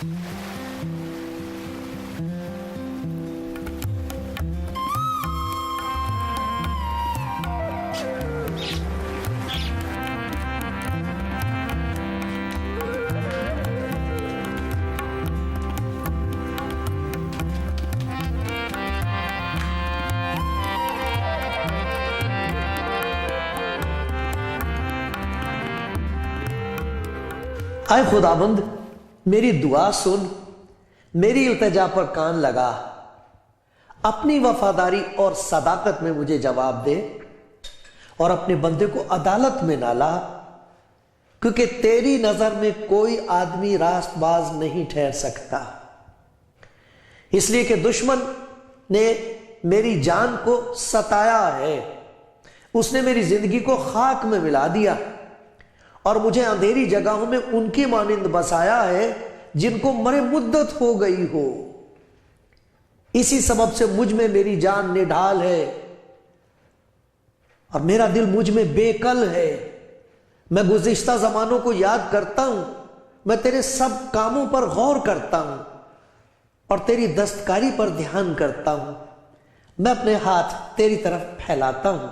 आए खुदाबंद, मेरी दुआ सुन, मेरी इल्तिजा पर कान लगा, अपनी वफादारी और सदाकत में मुझे जवाब दे और अपने बंदे को अदालत में ना ला, क्योंकि तेरी नजर में कोई आदमी रास्तबाज नहीं ठहर सकता। इसलिए कि दुश्मन ने मेरी जान को सताया है, उसने मेरी जिंदगी को खाक में मिला दिया और मुझे अंधेरी जगहों में उनकी मानिंद बसाया है जिनको मरे मुद्दत हो गई हो। इसी सबब से मुझ में मेरी जान निढाल है और मेरा दिल मुझ में बेकल है। मैं गुज़िश्ता जमानों को याद करता हूं, मैं तेरे सब कामों पर गौर करता हूं और तेरी दस्तकारी पर ध्यान करता हूं। मैं अपने हाथ तेरी तरफ फैलाता हूं,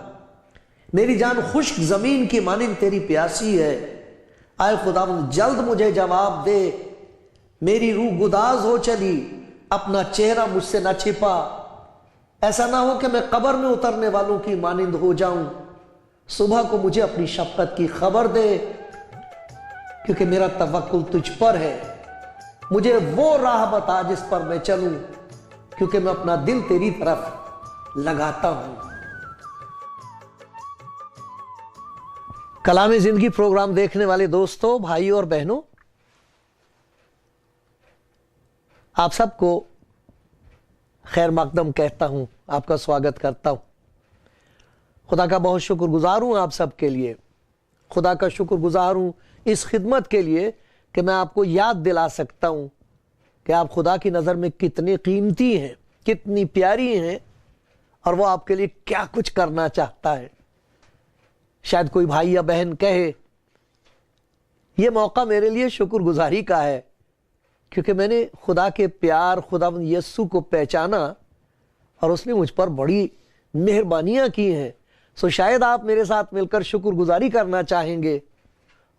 मेरी जान खुश्क जमीन की मानिंद तेरी प्यासी है। आए खुदावंद, जल्द मुझे जवाब दे, मेरी रूह गुदाज हो चली, अपना चेहरा मुझसे ना छिपा। ऐसा ना हो कि मैं कब्र में उतरने वालों की मानिंद हो जाऊं। सुबह को मुझे अपनी शफ़क़त की खबर दे, क्योंकि मेरा तवक्कुल तुझ पर है। मुझे वो राह बता जिस पर मैं चलूं, क्योंकि मैं अपना दिल तेरी तरफ लगाता हूं। कलाम जिंदगी प्रोग्राम देखने वाले दोस्तों, भाइयों और बहनों, आप सबको खैर मकदम कहता हूं, आपका स्वागत करता हूं। खुदा का बहुत शुक्रगुजार हूं आप सबके लिए। खुदा का शुक्रगुजार हूं इस खिदमत के लिए कि मैं आपको याद दिला सकता हूं कि आप खुदा की नज़र में कितनी कीमती हैं, कितनी प्यारी हैं और वो आपके लिए क्या कुछ करना चाहता है। शायद कोई भाई या बहन कहे, यह मौका मेरे लिए शुक्रगुजारी का है, क्योंकि मैंने खुदा के प्यार, खुदावंद यीशु को पहचाना और उसने मुझ पर बड़ी मेहरबानियां की हैं। सो शायद आप मेरे साथ मिलकर शुक्रगुजारी करना चाहेंगे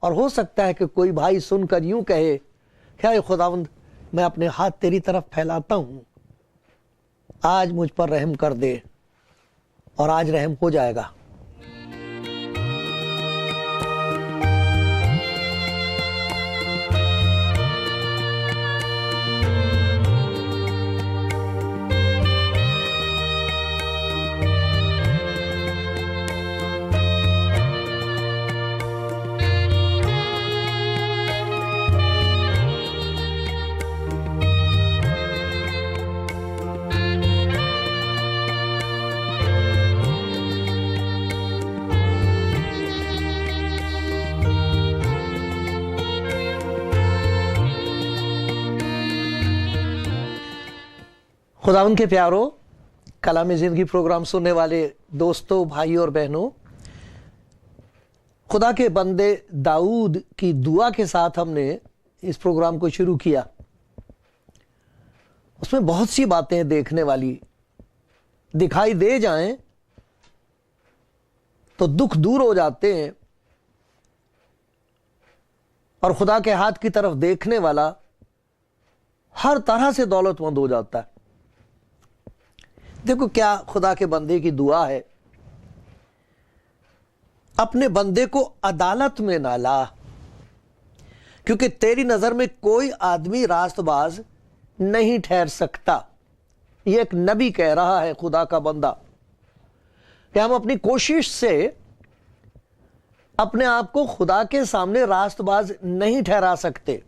और हो सकता है कि कोई भाई सुनकर यूं कहे, क्या खुदावंद, मैं अपने हाथ तेरी तरफ फैलाता हूं, आज मुझ पर रहम कर दे, और आज रहम हो जाएगा। खुदावंद के प्यारों, कलाम जिंदगी प्रोग्राम सुनने वाले दोस्तों, भाइयों और बहनों, खुदा के बंदे दाऊद की दुआ के साथ हमने इस प्रोग्राम को शुरू किया। उसमें बहुत सी बातें देखने वाली दिखाई दे जाएं तो दुख दूर हो जाते हैं और खुदा के हाथ की तरफ देखने वाला हर तरह से दौलतमंद हो जाता है। देखो क्या खुदा के बंदे की दुआ है, अपने बंदे को अदालत में ना ला, क्योंकि तेरी नजर में कोई आदमी रास्तबाज नहीं ठहर सकता। ये एक नबी कह रहा है, खुदा का बंदा, कि हम अपनी कोशिश से अपने आप को खुदा के सामने रास्तबाज नहीं ठहरा सकते।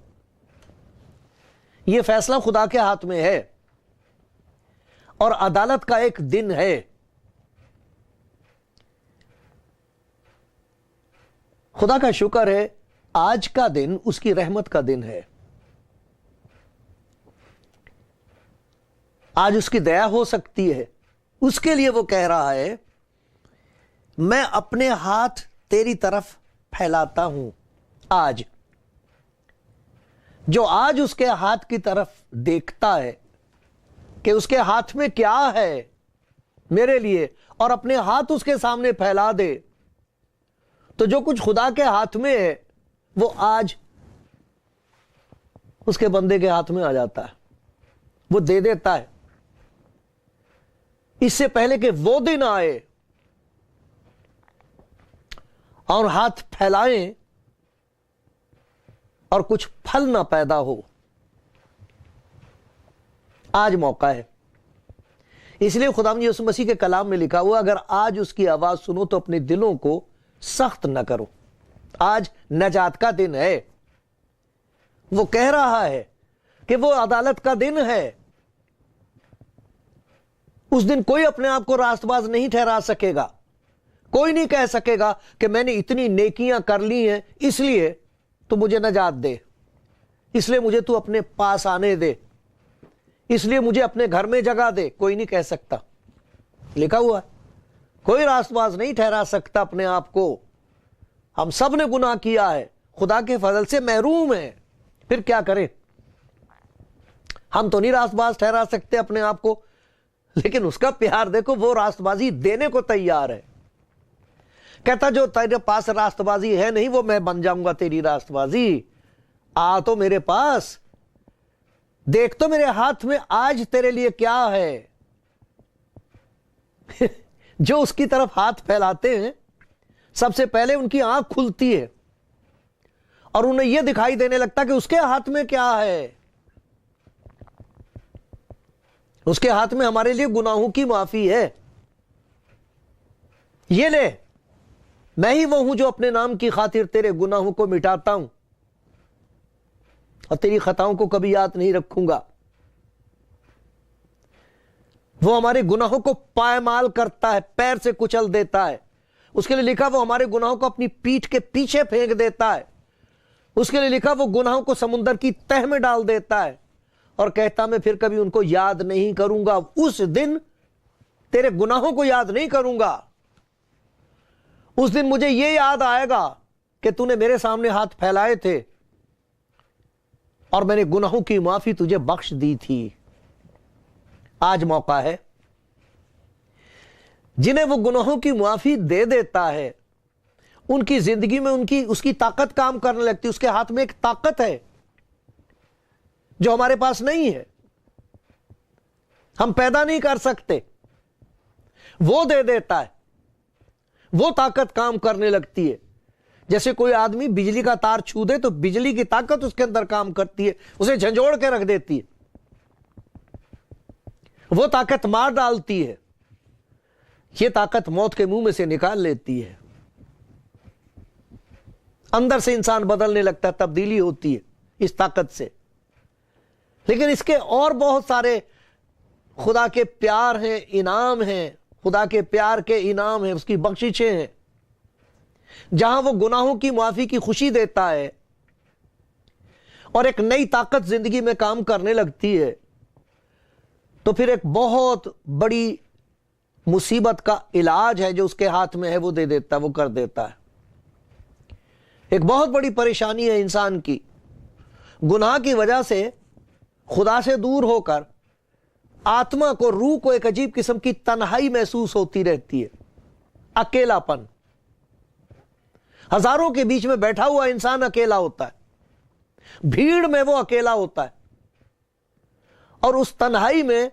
यह फैसला खुदा के हाथ में है और अदालत का एक दिन है। खुदा का शुक्र है, आज का दिन उसकी रहमत का दिन है। आज उसकी दया हो सकती है, उसके लिए वो कह रहा है, मैं अपने हाथ तेरी तरफ फैलाता हूं आज, जो आज उसके हाथ की तरफ देखता है कि उसके हाथ में क्या है मेरे लिए, और अपने हाथ उसके सामने फैला दे, तो जो कुछ खुदा के हाथ में है वो आज उसके बंदे के हाथ में आ जाता है, वो दे देता है। इससे पहले कि वो दिन आए और हाथ फैलाएं और कुछ फल ना पैदा हो, आज मौका है। इसलिए खुदावंद यीशु मसीह के कलाम में लिखा हुआ, अगर आज उसकी आवाज सुनो तो अपने दिलों को सख्त न करो। आज नजात का दिन है। वो कह रहा है कि वो अदालत का दिन है। उस दिन कोई अपने आप को रास्तबाज नहीं ठहरा सकेगा। कोई नहीं कह सकेगा कि मैंने इतनी नेकियां कर ली हैं इसलिए तू मुझे नजात दे, इसलिए मुझे तू अपने पास आने दे, इसलिए मुझे अपने घर में जगह दे। कोई नहीं कह सकता, लिखा हुआ है। कोई रास्तबाज नहीं ठहरा सकता अपने आप को। हम सब ने गुनाह किया है, खुदा के फजल से महरूम है। फिर क्या करें? हम तो नहीं रास्तबाज ठहरा सकते अपने आप को, लेकिन उसका प्यार देखो, वो रास्तबाजी देने को तैयार है। कहता जो तेरे पास रास्तबाजी है नहीं, वो मैं बन जाऊंगा तेरी रास्तबाजी। आ तो मेरे पास, देख तो मेरे हाथ में आज तेरे लिए क्या है। जो उसकी तरफ हाथ फैलाते हैं, सबसे पहले उनकी आंख खुलती है और उन्हें यह दिखाई देने लगता कि उसके हाथ में क्या है। उसके हाथ में हमारे लिए गुनाहों की माफी है। ये ले, मैं ही वो हूं जो अपने नाम की खातिर तेरे गुनाहों को मिटाता हूं और तेरी खताओं को कभी याद नहीं रखूंगा। वो हमारे गुनाहों को पायमाल करता है, पैर से कुचल देता है। उसके लिए लिखा वो हमारे गुनाहों को अपनी पीठ के पीछे फेंक देता है। उसके लिए लिखा वो गुनाहों को समुद्र की तह में डाल देता है और कहता मैं फिर कभी उनको याद नहीं करूंगा। उस दिन तेरे गुनाहों को याद नहीं करूंगा। उस दिन मुझे यह याद आएगा कि तूने मेरे सामने हाथ फैलाए थे और मैंने गुनाहों की माफी तुझे बख्श दी थी। आज मौका है। जिन्हें वो गुनाहों की माफी दे देता है, उनकी जिंदगी में उसकी ताकत काम करने लगती है। उसके हाथ में एक ताकत है जो हमारे पास नहीं है, हम पैदा नहीं कर सकते। वो दे देता है, वो ताकत काम करने लगती है। जैसे कोई आदमी बिजली का तार छू दे तो बिजली की ताकत उसके अंदर काम करती है, उसे झंझोड़ के रख देती है। वो ताकत मार डालती है, ये ताकत मौत के मुंह में से निकाल लेती है। अंदर से इंसान बदलने लगता है, तब्दीली होती है इस ताकत से। लेकिन इसके और बहुत सारे खुदा के प्यार हैं, इनाम हैं। खुदा के प्यार के इनाम हैं, उसकी बख्शिशें हैं। जहां वो गुनाहों की माफी की खुशी देता है और एक नई ताकत जिंदगी में काम करने लगती है, तो फिर एक बहुत बड़ी मुसीबत का इलाज है जो उसके हाथ में है, वो दे देता है, वो कर देता है। एक बहुत बड़ी परेशानी है इंसान की, गुनाह की वजह से खुदा से दूर होकर आत्मा को, रूह को एक अजीब किस्म की तन्हाई महसूस होती रहती है, अकेलापन। हजारों के बीच में बैठा हुआ इंसान अकेला होता है, भीड़ में वो अकेला होता है और उस तन्हाई में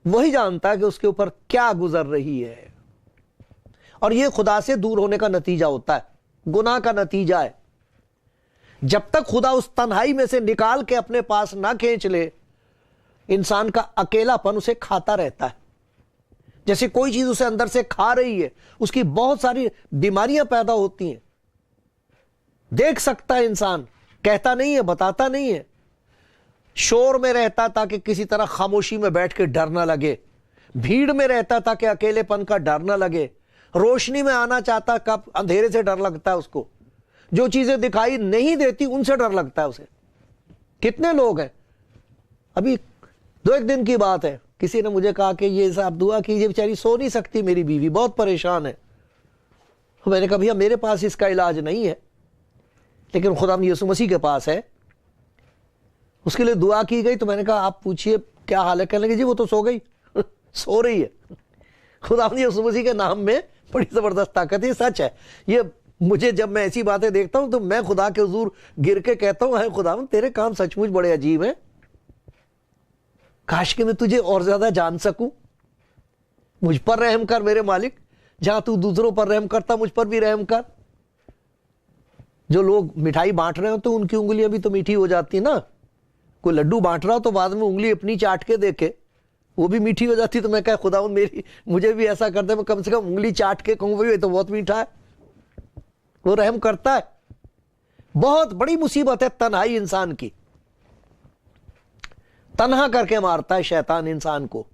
वही जानता है कि उसके ऊपर क्या गुजर रही है। और यह खुदा से दूर होने का नतीजा होता है, गुनाह का नतीजा है। जब तक खुदा उस तन्हाई में से निकाल के अपने पास ना खींच ले, इंसान का अकेलापन उसे खाता रहता है। जैसे कोई चीज उसे अंदर से खा रही है, उसकी बहुत सारी बीमारियां पैदा होती हैं। देख सकता है इंसान, कहता नहीं है, बताता नहीं है, शोर में रहता ताकि किसी तरह खामोशी में बैठ के डर ना लगे, भीड़ में रहता ताकि अकेलेपन का डर ना लगे, रोशनी में आना चाहता, कब अंधेरे से डर लगता है उसको, जो चीजें दिखाई नहीं देती उनसे डर लगता है उसे। कितने लोग हैं, अभी 2-1 दिन की बात है, किसी ने मुझे कहा कि ये साहब दुआ कीजिए, बेचारी सो नहीं सकती, मेरी बीवी बहुत परेशान है। मैंने कहा भैया मेरे पास इसका इलाज नहीं है, लेकिन खुदा यीशु मसीह के पास है। उसके लिए दुआ की गई तो मैंने कहा आप पूछिए क्या हाल है। कहने लगे जी वो तो सो गई सो रही है। खुदा यीशु मसीह के नाम में बड़ी जबरदस्त ताकत है, सच है ये। मुझे जब मैं ऐसी बातें देखता हूं तो मैं खुदा के हुजूर गिर के कहता हूं, है खुदा तेरे काम सचमुच बड़े अजीब हैं, काश कि मैं तुझे और ज्यादा जान सकूं। मुझ पर रहम कर मेरे मालिक, जहां तू दूसरों पर रहम करता मुझ पर भी रहम कर। जो लोग मिठाई बांट रहे हो तो उनकी उंगलियां भी तो मीठी हो जाती ना। कोई लड्डू बांट रहा हो तो बाद में उंगली अपनी चाट के देखे वो भी मीठी हो जाती। तो मैं कह खुदा मुझे भी ऐसा कर दे, मैं कम से कम उंगली चाट के कहूं भाई ये तो बहुत मीठा है। वो रहम करता है। बहुत बड़ी मुसीबत है तन्हाई इंसान की, तन्हा करके मारता है शैतान इंसान को।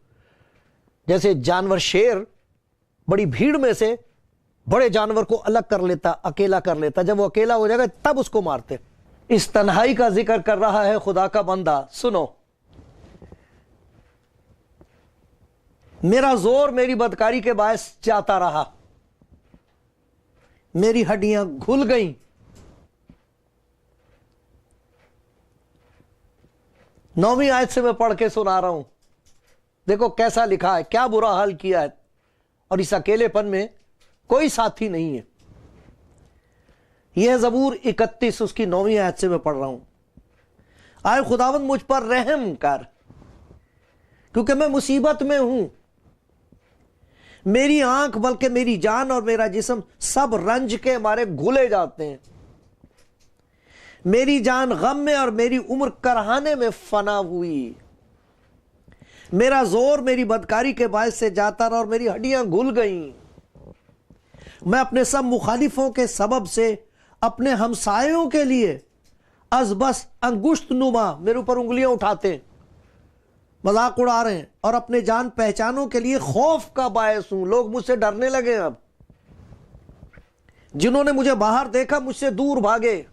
जैसे जानवर शेर बड़ी भीड़ में से बड़े जानवर को अलग कर लेता, अकेला कर लेता, जब वो अकेला हो जाएगा तब उसको मारते। इस तन्हाई का जिक्र कर रहा है खुदा का बंदा। सुनो, मेरा जोर मेरी बदकारी के बायस जाता रहा, मेरी हड्डियां घुल गईं। 9वीं आयत से मैं पढ़ के सुना रहा हूं। देखो कैसा लिखा है, क्या बुरा हाल किया है, और इस अकेलेपन में कोई साथी नहीं है। यह ज़बूर 31 उसकी 9वीं आयत से मैं पढ़ रहा हूं। आए खुदावंद मुझ पर रहम कर, क्योंकि मैं मुसीबत में हूं। मेरी आंख बल्कि मेरी जान और मेरा जिस्म सब रंज के मारे घुले जाते हैं। मेरी जान गम में और मेरी उम्र करहाने में फना हुई। मेरा जोर मेरी बदकारी के बायस से जाता रहा और मेरी हड्डियां घुल गईं। मैं अपने सब मुखालिफों के सबब से अपने हमसायों के लिए अजबस अंगुश्त नुमा मेरे ऊपर उंगलियां उठाते हैं, मजाक उड़ा रहे हैं, और अपने जान पहचानों के लिए खौफ का बायस हूं। लोग मुझसे डरने लगे। अब जिन्होंने मुझे बाहर देखा मुझसे दूर भागे।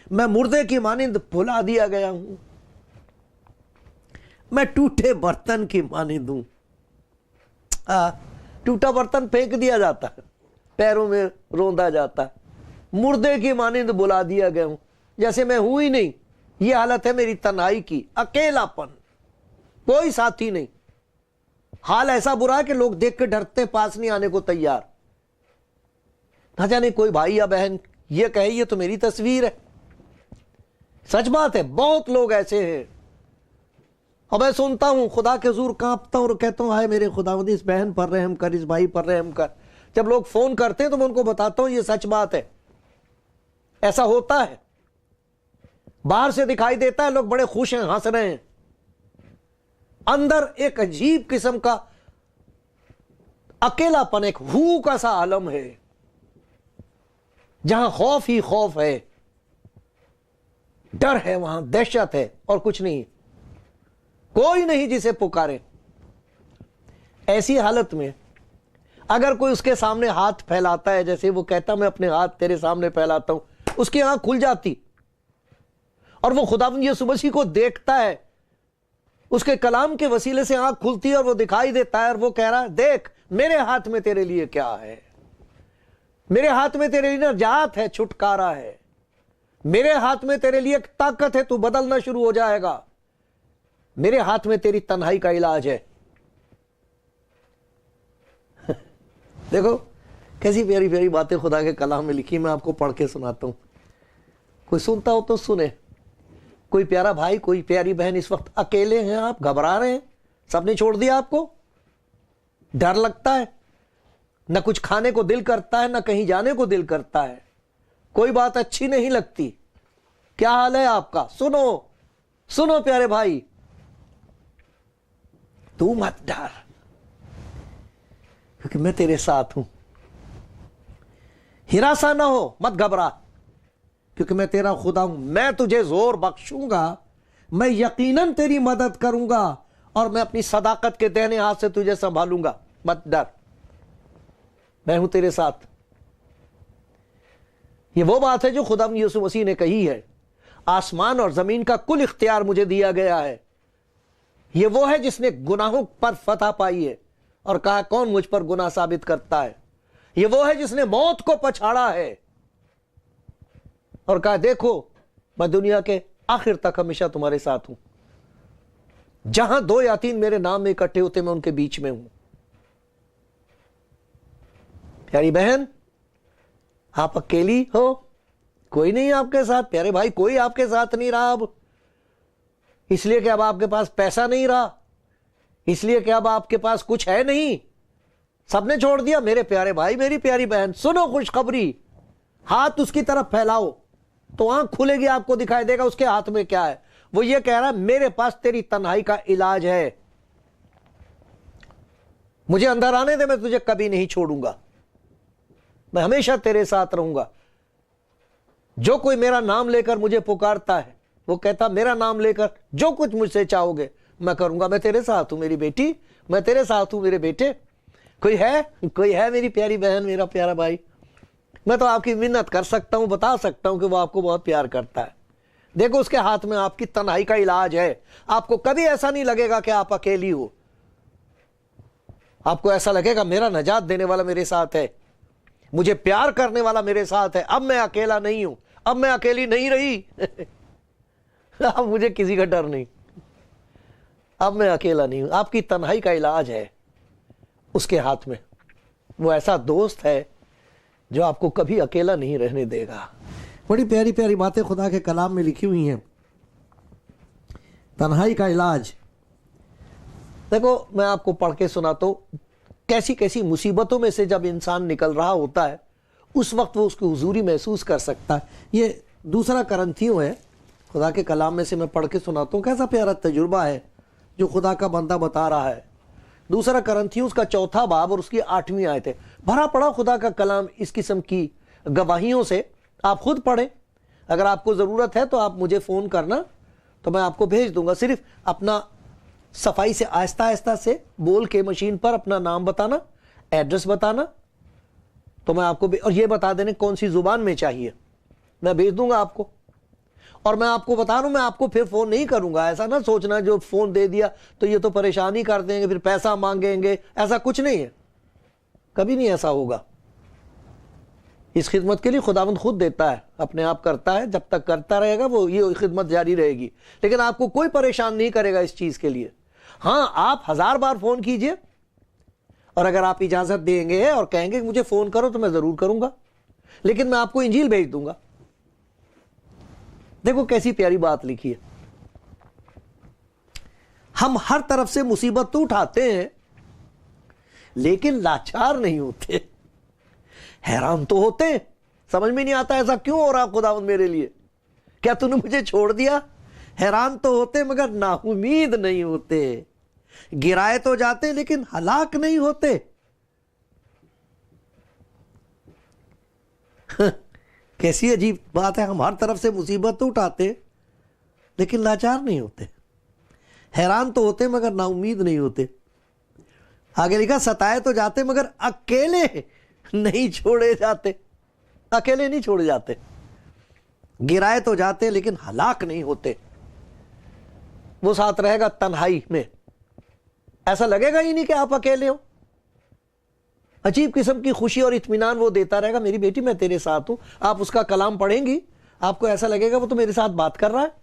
मैं मुर्दे की मानिंद भुला दिया गया हूं, मैं टूटे बर्तन की मानिंद हूं। टूटा बर्तन फेंक दिया जाता है, पैरों में रोंदा जाता है। मुर्दे की मानिंद बुला दिया गया हूं, जैसे मैं हूं ही नहीं। यह हालत है मेरी तन्हाई की, अकेलापन, कोई साथी नहीं। हाल ऐसा बुरा है कि लोग देख के डरते, पास नहीं आने को तैयार। ना जाने कोई भाई या बहन ये कहे ये तो मेरी तस्वीर है। सच बात है, बहुत लोग ऐसे हैं। और मैं सुनता हूं, खुदा के हुजूर कांपता हूं और कहता हूं हाय मेरे खुदावंद इस बहन पर रहम कर, इस भाई पर रहम कर। जब लोग फोन करते हैं तो मैं उनको बताता हूं ये सच बात है, ऐसा होता है। बाहर से दिखाई देता है लोग बड़े खुश हैं, हंस रहे हैं, अंदर एक अजीब किस्म का अकेलापन, एक भूख का सा आलम है, जहां खौफ ही खौफ है, डर है, वहां दहशत है और कुछ नहीं। कोई नहीं जिसे पुकारे। ऐसी हालत में अगर कोई उसके सामने हाथ फैलाता है, जैसे वो कहता मैं अपने हाथ तेरे सामने फैलाता हूं, उसकी आंख खुल जाती और वो खुदावंद यीशु मसीह को देखता है। उसके कलाम के वसीले से आंख खुलती है और वो दिखाई देता है और वो कह रहा है देख मेरे हाथ में तेरे लिए क्या है, मेरे हाथ में तेरे लिए निजात है, छुटकारा है, मेरे हाथ में तेरे लिए एक ताकत है, तू बदलना शुरू हो जाएगा, मेरे हाथ में तेरी तन्हाई का इलाज है। देखो कैसी प्यारी प्यारी बातें खुदा के कलाम में लिखी, मैं आपको पढ़ के सुनाता हूं। कोई सुनता हो तो सुने। कोई प्यारा भाई, कोई प्यारी बहन इस वक्त अकेले हैं, आप घबरा रहे हैं, सबने छोड़ दिया आपको, डर लगता है, न कुछ खाने को दिल करता है, न कहीं जाने को दिल करता है, कोई बात अच्छी नहीं लगती। क्या हाल है आपका? सुनो सुनो प्यारे भाई, तू मत डर, क्योंकि मैं तेरे साथ हूं। हिरासा ना हो, मत घबरा, क्योंकि मैं तेरा खुदा हूं। मैं तुझे जोर बख्शूंगा, मैं यकीनन तेरी मदद करूंगा और मैं अपनी सदाकत के दाहिने हाथ से तुझे संभालूंगा। मत डर, मैं हूं तेरे साथ। ये वो बात है जो खुदा यीशु मसीह ने कही है, आसमान और जमीन का कुल इख्तियार मुझे दिया गया है। ये वो है जिसने गुनाहों पर फतह पाई है और कहा कौन मुझ पर गुनाह साबित करता है। ये वो है जिसने मौत को पछाड़ा है और कहा देखो मैं दुनिया के आखिर तक हमेशा तुम्हारे साथ हूं। जहां 2 या 3 मेरे नाम में इकट्ठे होते, मैं उनके बीच में हूं। प्यारी बहन, आप अकेली हो, कोई नहीं आपके साथ। प्यारे भाई, कोई आपके साथ नहीं रहा अब, इसलिए कि अब आपके पास पैसा नहीं रहा, इसलिए कि अब आपके पास कुछ है नहीं, सबने छोड़ दिया। मेरे प्यारे भाई, मेरी प्यारी बहन, सुनो खुशखबरी। हाथ उसकी तरफ फैलाओ तो आंख खुलेगी, आपको दिखाई देगा उसके हाथ में क्या है। वो ये कह रहा है, मेरे पास तेरी तन्हाई का इलाज है, मुझे अंदर आने दे, मैं तुझे कभी नहीं छोड़ूंगा, मैं हमेशा तेरे साथ रहूंगा। जो कोई मेरा नाम लेकर मुझे पुकारता है, वो कहता मेरा नाम लेकर जो कुछ मुझसे चाहोगे मैं करूंगा। मैं तेरे साथ हूं मेरी बेटी, मैं तेरे साथ हूं मेरे बेटे। कोई है मेरी प्यारी बहन, मेरा प्यारा भाई? मैं तो आपकी मिन्नत कर सकता हूं, बता सकता हूं कि वो आपको बहुत प्यार करता है। देखो, उसके हाथ में आपकी तन्हाई का इलाज है। आपको कभी ऐसा नहीं लगेगा कि आप अकेली हो, आपको ऐसा लगेगा मेरा निजात देने वाला मेरे साथ है, मुझे प्यार करने वाला मेरे साथ है। अब मैं अकेला नहीं हूं, अब मैं अकेली नहीं रही। अब मुझे किसी का डर नहीं, अब मैं अकेला नहीं हूं। आपकी तन्हाई का इलाज है उसके हाथ में। वो ऐसा दोस्त है जो आपको कभी अकेला नहीं रहने देगा। बड़ी प्यारी प्यारी बातें खुदा के कलाम में लिखी हुई हैं। तन्हाई का इलाज। देखो, मैं आपको पढ़ के सुनाता हूं, कैसी कैसी मुसीबतों में से जब इंसान निकल रहा होता है, उस वक्त वो उसकी हुजूरी महसूस कर सकता है। ये 2 करंथियों है, खुदा के कलाम में से मैं पढ़ के सुनाता हूँ। कैसा प्यारा तजुर्बा है जो खुदा का बंदा बता रहा है। 2 करंथियों उसका 4 बाब और उसकी 8वीं आयत है। भरा पड़ा खुदा का कलाम इस किस्म की गवाहियों से। आप खुद पढ़ें, अगर आपको ज़रूरत है तो आप मुझे फ़ोन करना, तो मैं आपको भेज दूंगा। सिर्फ अपना सफाई से आहिस्ता आहिस्ता से बोल के मशीन पर अपना नाम बताना, एड्रेस बताना, तो मैं आपको और ये बता देने कौन सी ज़ुबान में चाहिए, मैं भेज दूंगा आपको। और मैं आपको बता रहा हूं, मैं आपको फिर फ़ोन नहीं करूंगा। ऐसा ना सोचना जो फ़ोन दे दिया तो ये तो परेशानी कर देंगे, फिर पैसा मांगेंगे, ऐसा कुछ नहीं है, कभी नहीं ऐसा होगा। इस खिदमत के लिए खुदावंद खुद देता है, अपने आप करता है, जब तक करता रहेगा वो ये खिदमत जारी रहेगी। लेकिन आपको कोई परेशान नहीं करेगा इस चीज़ के लिए। हाँ, आप 1000 बार फ़ोन कीजिए, और अगर आप इजाज़त देंगे और कहेंगे कि मुझे फ़ोन करो तो मैं ज़रूर करूँगा, लेकिन मैं आपको इंजील भेज दूंगा। देखो कैसी प्यारी बात लिखी है। हम हर तरफ से मुसीबत तो उठाते हैं, लेकिन लाचार नहीं होते, हैरान तो होते हैं। समझ में नहीं आता ऐसा क्यों हो रहा खुदावंद मेरे लिए, क्या तूने मुझे छोड़ दिया? हैरान तो होते मगर नाउमीद नहीं होते, गिराए तो जाते लेकिन हलाक नहीं होते। कैसी अजीब बात है, हम हर तरफ से मुसीबत तो उठाते लेकिन लाचार नहीं होते, हैरान तो होते मगर नाउमीद नहीं होते। आगे लिखा, सताए तो जाते मगर अकेले नहीं छोड़े जाते, अकेले नहीं छोड़े जाते, गिराए तो जाते लेकिन हलाक नहीं होते। वो साथ रहेगा तन्हाई में, ऐसा लगेगा ही नहीं कि आप अकेले हो। अजीब किस्म की खुशी और इत्मीनान वो देता रहेगा, मेरी बेटी मैं तेरे साथ हूं। आप उसका कलाम पढ़ेंगी, आपको ऐसा लगेगा वो तो मेरे साथ बात कर रहा है।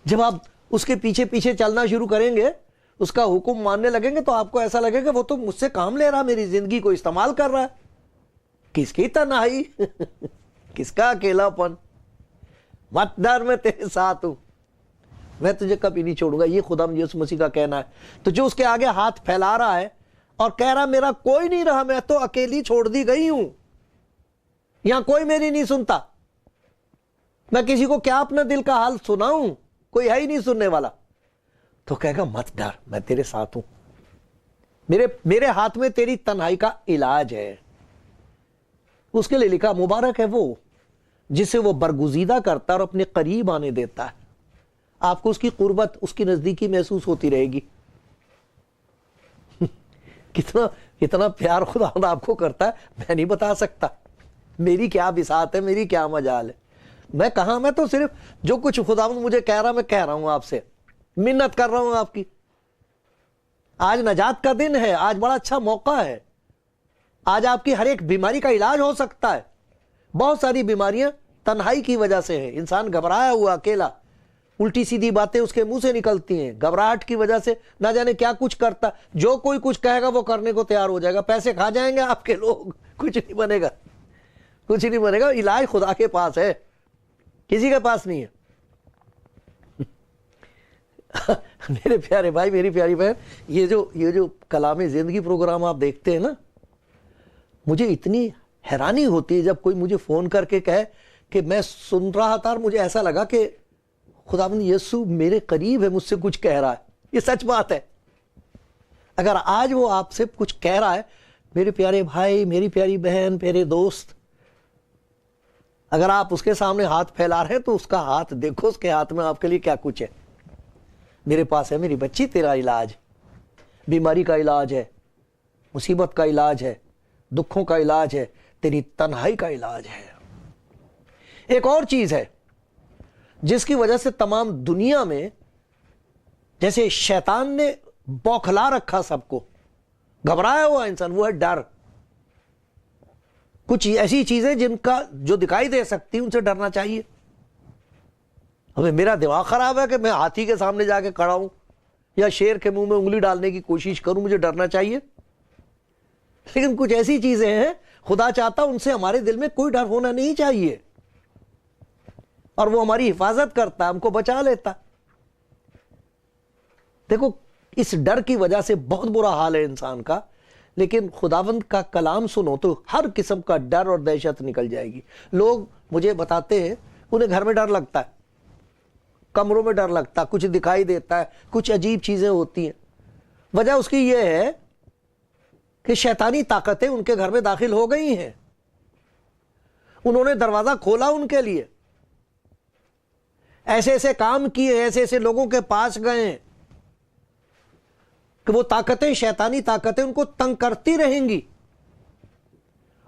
जब आप उसके पीछे पीछे चलना शुरू करेंगे, उसका हुक्म मानने लगेंगे, तो आपको ऐसा लगेगा वो तो मुझसे काम ले रहा, मेरी जिंदगी को इस्तेमाल कर रहा है। किसकी तन्हाई किसका अकेलापन? मत डर, मैं तेरे साथ हूं, मैं तुझे कभी नहीं छोड़ूंगा। ये खुदा यीशु मसीह का कहना है। तो जो उसके आगे हाथ फैला रहा है और कह रहा मेरा कोई नहीं रहा, मैं तो अकेली छोड़ दी गई हूं, यहां कोई मेरी नहीं सुनता, मैं किसी को क्या अपना दिल का हाल सुनाऊं, कोई है ही नहीं सुनने वाला, तो कहेगा मत डर, मैं तेरे साथ हूं, मेरे हाथ में तेरी तन्हाई का इलाज है। उसके लिए लिखा, मुबारक है वो जिसे वो बरगुजीदा करता है और अपने करीब आने देता है। आपको उसकी कुर्बत, उसकी नजदीकी महसूस होती रहेगी। कितना प्यार खुदा आपको करता है, मैं नहीं बता सकता। मेरी क्या बिसात है, मेरी क्या मजाल है, मैं कहा, मैं तो सिर्फ जो कुछ खुदा मुझे कह रहा, मैं कह रहा हूं आपसे, मिन्नत कर रहा हूं आपकी। आज नजात का दिन है, आज बड़ा अच्छा मौका है, आज आपकी हर एक बीमारी का इलाज हो सकता है। बहुत सारी बीमारियां तन्हाई की वजह से है। इंसान घबराया हुआ, अकेला, उल्टी सीधी बातें उसके मुंह से निकलती हैं, घबराहट की वजह से ना जाने क्या कुछ करता। जो कोई कुछ कहेगा वो करने को तैयार हो जाएगा। पैसे खा जाएंगे आपके लोग, कुछ नहीं बनेगा, कुछ नहीं बनेगा। इलाज खुदा के पास है, किसी के पास नहीं है। मेरे प्यारे भाई, मेरी प्यारी बहन, ये जो कलामे जिंदगी प्रोग्राम आप देखते हैं ना, मुझे इतनी हैरानी होती है जब कोई मुझे फोन करके कहे कि मैं सुन रहा था और मुझे ऐसा लगा कि खुदावंद यीशु मेरे करीब है, मुझसे कुछ कह रहा है। ये सच बात है। अगर आज वो आपसे कुछ कह रहा है, मेरे प्यारे भाई, मेरी प्यारी बहन, प्यारे दोस्त, अगर आप उसके सामने हाथ फैला रहे हैं तो उसका हाथ देखो, उसके हाथ में आपके लिए क्या कुछ है। मेरे पास है मेरी बच्ची तेरा इलाज, बीमारी का इलाज है, मुसीबत का इलाज है, दुखों का इलाज है, तेरी तन्हाई का इलाज है। एक और चीज है जिसकी वजह से तमाम दुनिया में जैसे शैतान ने बौखला रखा सबको, घबराया हुआ इंसान, वो है डर। कुछ ऐसी चीजें जिनका जो दिखाई दे सकती उनसे डरना चाहिए। हमें मेरा दिमाग खराब है कि मैं हाथी के सामने जाके खड़ा हूं या शेर के मुंह में उंगली डालने की कोशिश करूं, मुझे डरना चाहिए। लेकिन कुछ ऐसी चीजें हैं खुदा चाहता उनसे हमारे दिल में कोई डर होना नहीं चाहिए, और वो हमारी हिफाजत करता, हमको बचा लेता। देखो, इस डर की वजह से बहुत बुरा हाल है इंसान का, लेकिन खुदावंद का कलाम सुनो तो हर किस्म का डर और दहशत निकल जाएगी। लोग मुझे बताते हैं उन्हें घर में डर लगता है, कमरों में डर लगता है, कुछ दिखाई देता है, कुछ अजीब चीजें होती हैं। वजह उसकी यह है कि शैतानी ताकतें उनके घर में दाखिल हो गई हैं। उन्होंने दरवाजा खोला उनके लिए, ऐसे ऐसे काम किए, ऐसे ऐसे लोगों के पास गए कि वो ताकतें, शैतानी ताकतें उनको तंग करती रहेंगी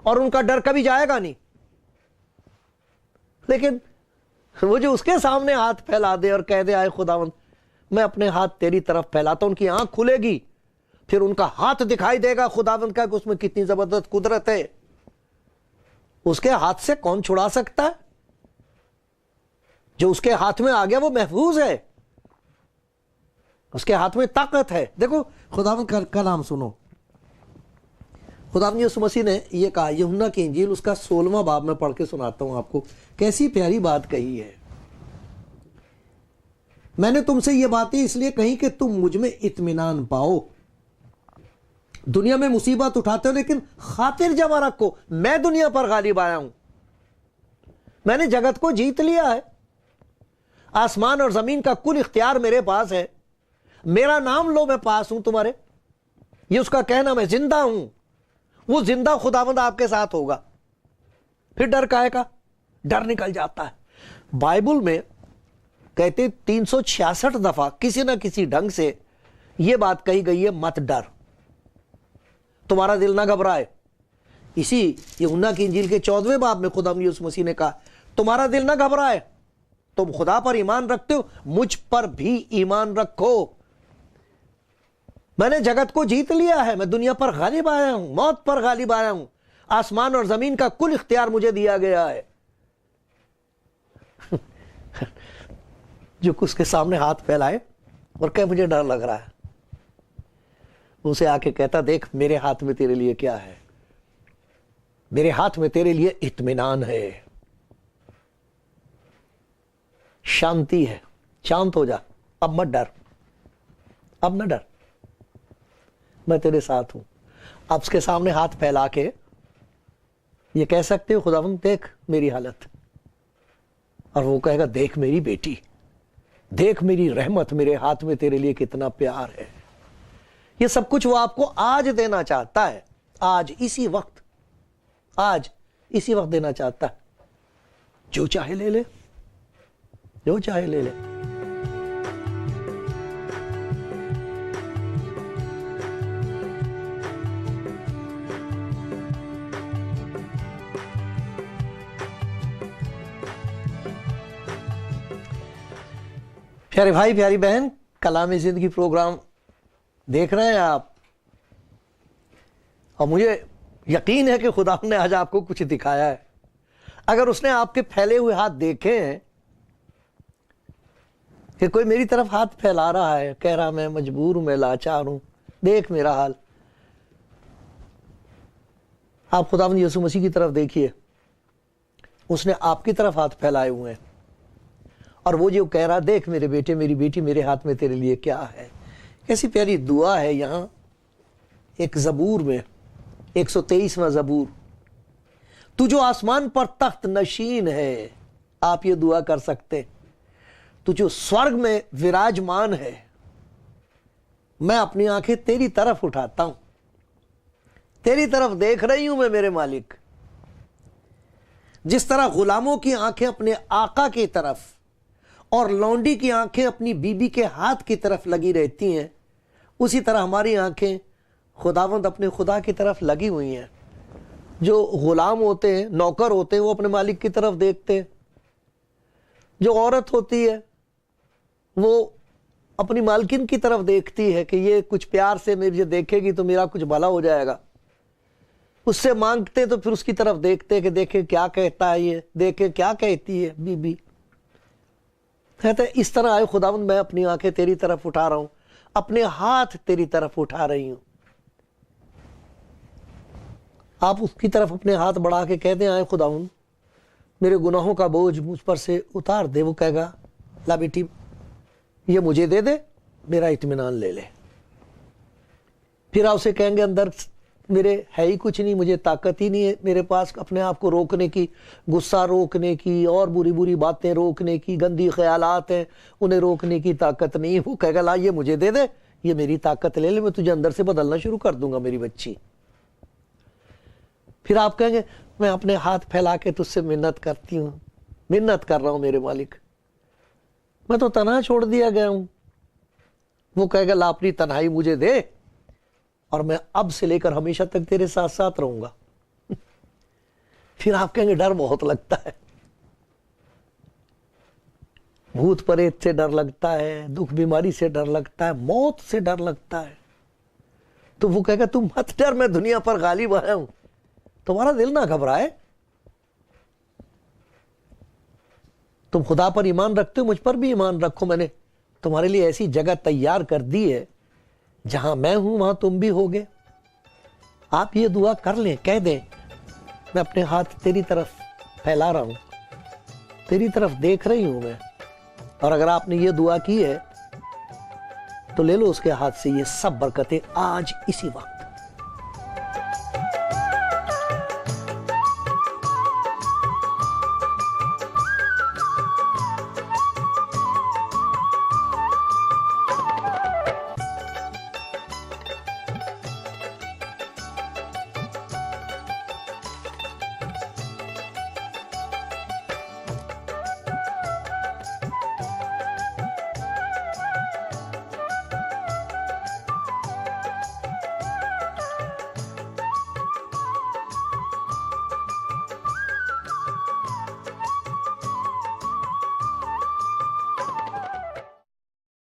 और उनका डर कभी जाएगा नहीं। लेकिन वो जो उसके सामने हाथ फैला दे और कह दे, आए खुदावंद मैं अपने हाथ तेरी तरफ फैलाता हूं, उनकी आंख खुलेगी, फिर उनका हाथ दिखाई देगा खुदावंद का कि उसमें कितनी जबरदस्त कुदरत है। उसके हाथ से कौन छुड़ा सकता है? जो उसके हाथ में आ गया वो महफूज है, उसके हाथ में ताकत है। देखो खुदावंद का नाम सुनो। खुदावंद यीशु मसीह ने यह कहा, यूहन्ना की इंजील उसका 16वां बाब में पढ़ के सुनाता हूं आपको, कैसी प्यारी बात कही है। मैंने तुमसे यह बातें इसलिए कही कि तुम मुझ में इत्मीनान पाओ। दुनिया में मुसीबत उठाते हो, लेकिन खातिर जमा रखो, मैं दुनिया पर गालिब आया हूं। मैंने जगत को जीत लिया है, आसमान और जमीन का कुल इख्तियार मेरे पास है। मेरा नाम लो, मैं पास हूं तुम्हारे। ये उसका कहना, मैं जिंदा हूं। वो जिंदा खुदावंद आपके साथ होगा, फिर डर काहे का? डर निकल जाता है। बाइबल में कहते 366 दफा किसी ना किसी ढंग से यह बात कही गई है, मत डर, तुम्हारा दिल ना घबराए। इसी यूहन्ना की इंजील के 14वें बाब में खुदा यीशु मसीह ने कहा, तुम्हारा दिल ना घबराए, तुम खुदा पर ईमान रखते हो, मुझ पर भी ईमान रखो। मैंने जगत को जीत लिया है, मैं दुनिया पर गालिब आया हूं, मौत पर गालिब आया हूं। आसमान और जमीन का कुल इख्तियार मुझे दिया गया है। जो उसके सामने हाथ फैलाए और कहे मुझे डर लग रहा है, उसे आके कहता, देख मेरे हाथ में तेरे लिए क्या है, मेरे हाथ में तेरे लिए इत्मीनान है, शांति है, शांत हो जा, अब मत डर, अब न डर, मैं तेरे साथ हूं। आप उसके सामने हाथ फैला के ये कह सकते हो, खुदावंद देख मेरी हालत, और वो कहेगा, देख मेरी बेटी, देख मेरी रहमत, मेरे हाथ में तेरे लिए कितना प्यार है। ये सब कुछ वो आपको आज देना चाहता है, आज इसी वक्त, आज इसी वक्त देना चाहता है। जो चाहे ले ले, जो चाहे ले ले। प्यारे भाई, प्यारी बहन, कलामी जिंदगी प्रोग्राम देख रहे हैं आप, और मुझे यकीन है कि खुदा ने आज आपको कुछ दिखाया है। अगर उसने आपके फैले हुए हाथ देखे हैं कि कोई मेरी तरफ हाथ फैला रहा है, कह रहा मैं मजबूर हूं, मैं लाचार हूं, देख मेरा हाल, आप खुदावंद यीशु मसीह की तरफ देखिए, उसने आपकी तरफ हाथ फैलाए हुए हैं और वो जो कह रहा, देख मेरे बेटे मेरी बेटी, मेरे हाथ में तेरे लिए क्या है। कैसी प्यारी दुआ है। यहां एक जबूर में 123वां जबूर, तू जो आसमान पर तख्त नशीन है, आप ये दुआ कर सकते, तू जो स्वर्ग में विराजमान है, मैं अपनी आंखें तेरी तरफ उठाता हूं, तेरी तरफ देख रही हूं मैं मेरे मालिक। जिस तरह गुलामों की आंखें अपने आका की तरफ और लौंडी की आंखें अपनी बीबी के हाथ की तरफ लगी रहती हैं, उसी तरह हमारी आंखें खुदावंद अपने खुदा की तरफ लगी हुई हैं। जो गुलाम होते हैं, नौकर होते हैं, वो अपने मालिक की तरफ देखते हैं। जो औरत होती है वो अपनी मालकिन की तरफ देखती है कि ये कुछ प्यार से मुझे देखेगी तो मेरा कुछ भला हो जाएगा। उससे मांगते तो फिर उसकी तरफ देखते कि देखे क्या कहता है ये, देखे क्या कहती है बीबी। कहते इस तरह आए खुदावंद, मैं अपनी आंखें तेरी तरफ उठा रहा हूं, अपने हाथ तेरी तरफ उठा रही हूं। आप उसकी तरफ अपने हाथ बढ़ा के कहते आए खुदावंद, मेरे गुनाहों का बोझ मुझ पर से उतार दे। वो कहेगा, ला बेटी ये मुझे दे दे, मेरा इत्मीनान ले ले। फिर आप उसे कहेंगे, अंदर मेरे है ही कुछ नहीं, मुझे ताकत ही नहीं है मेरे पास अपने आप को रोकने की, गुस्सा रोकने की और बुरी बुरी बातें रोकने की, गंदी ख्यालात हैं उन्हें रोकने की ताकत नहीं। वो कहेगा, ला ये मुझे दे दे, ये मेरी ताकत ले ले, मैं तुझे अंदर से बदलना शुरू कर दूंगा मेरी बच्ची। फिर आप कहेंगे, मैं अपने हाथ फैला के तुझसे मिन्नत करती हूँ, मिन्नत कर रहा हूं मेरे मालिक, मैं तो तन्हा छोड़ दिया गया हूं। वो कहेगा, ला अपनी तन्हाई मुझे दे और मैं अब से लेकर हमेशा तक तेरे साथ साथ रहूंगा। फिर आप कहेंगे, डर बहुत लगता है, भूत प्रेत से डर लगता है, दुख बीमारी से डर लगता है, मौत से डर लगता है। तो वो कहेगा, तुम मत डर, मैं दुनिया पर गालिब आया हूं, तुम्हारा दिल ना घबराए। तुम खुदा पर ईमान रखते हो, मुझ पर भी ईमान रखो, मैंने तुम्हारे लिए ऐसी जगह तैयार कर दी है, जहां मैं हूं वहां तुम भी होगे। आप ये दुआ कर लें, कह दें, मैं अपने हाथ तेरी तरफ फैला रहा हूं, तेरी तरफ देख रही हूं मैं। और अगर आपने ये दुआ की है तो ले लो उसके हाथ से ये सब बरकतें आज इसी वक्त।